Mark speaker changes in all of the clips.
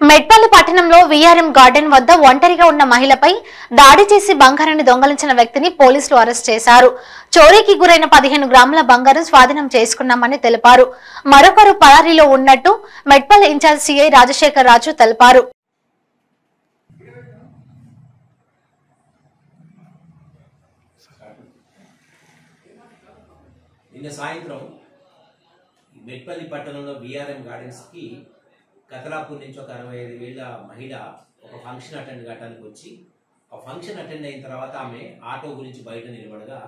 Speaker 1: మెట్పల్లి పట్టణంలో వీఆర్ఎం గార్డెన్ వద్ద ఒంటరిగా ఉన్న మహిళపై దాడి చేసి బంగారాన్ని దొంగలించిన వ్యక్తిని పోలీసులు అరెస్ట్ చేశారు. చోరీకి గురైన 15 గ్రాముల బంగారం స్వాధీనం చేసుకున్నామని తెలిపారు. మరొకరు పరారీలో ఉన్నట్టు మెట్పల్లి ఇన్ఛార్జ్ సిఐ రాజశేఖర్ రాజు తెలిపారు.
Speaker 2: నిన్న సాయంత్రం మెట్పల్లి పట్టణంలో వీఆర్ఎం గార్డెన్స్ కి కతలాపూర్ నుంచి ఒక 65 ఏళ్ల మహిళ ఒక ఫంక్షన్ అటెండ్ కావడానికి వచ్చి ఆ ఫంక్షన్ అటెండ్ అయిన తర్వాత ఆమె ఆటో గురించి బయట నిలబడగా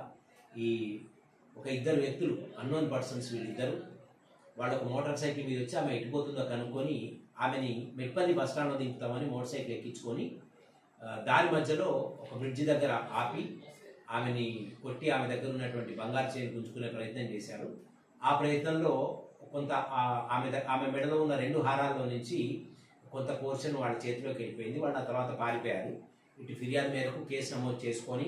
Speaker 2: ఒక ఇద్దరు వ్యక్తులు అన్నోన్ పర్సన్స్ వీళ్ళిద్దరు వాళ్ళ ఒక మోటార్ సైకిల్ మీద వచ్చి ఆమె ఎటుపోతుందో కనుక్కొని ఆమెని మెట్పల్లి బస్ స్టాండ్లో దింపుతామని మోటార్ సైకిల్ ఎక్కించుకొని దారి మధ్యలో ఒక బ్రిడ్జి దగ్గర ఆపి ఆమెని కొట్టి ఆమె దగ్గర ఉన్నటువంటి బంగారు చైన్ గుంజుకునే ప్రయత్నం చేశారు. ఆ ప్రయత్నంలో కొంత ఆమె మెడలో ఉన్న 2 హారాల్లో నుంచి కొంత పోర్షన్ వాళ్ళ చేతిలోకి వెళ్ళిపోయింది. వాళ్ళు ఆ తర్వాత పారిపోయారు. ఇటు ఫిర్యాదు మేరకు కేసు నమోదు చేసుకొని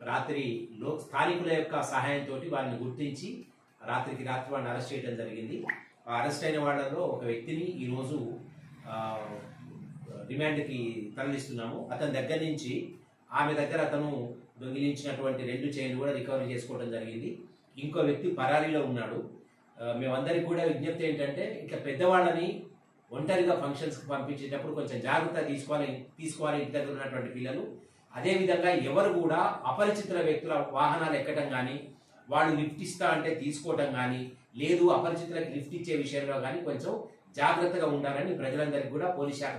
Speaker 2: రాత్రిలో స్థానికుల యొక్క సహాయంతో వారిని గుర్తించి రాత్రి వాళ్ళని అరెస్ట్ చేయడం జరిగింది. ఆ అరెస్ట్ అయిన వాళ్ళలో ఒక వ్యక్తిని ఈరోజు రిమాండ్కి తరలిస్తున్నాము. అతని దగ్గర నుంచి ఆమె దగ్గర అతను దొంగిలించినటువంటి 2 చైన్లు కూడా రికవరీ చేసుకోవడం జరిగింది. ఇంకో వ్యక్తి పరారీలో ఉన్నాడు. మేమందరికి కూడా విజ్ఞప్తి ఏంటంటే ఇట్లా పెద్దవాళ్ళని ఒంటరిగా ఫంక్షన్స్కి పంపించేటప్పుడు కొంచెం జాగ్రత్త తీసుకోవాలి ఇంటి దగ్గర ఉన్నటువంటి పిల్లలు. అదేవిధంగా ఎవరు కూడా అపరిచితుల వ్యక్తుల వాహనాలు ఎక్కడం కానీ వాళ్ళు లిఫ్ట్ ఇస్తా అంటే తీసుకోవటం కానీ లేదు అపరిచితులకు లిఫ్ట్ ఇచ్చే విషయంలో కానీ కొంచెం జాగ్రత్తగా ఉండాలని ప్రజలందరికీ కూడా పోలీస్ శాఖ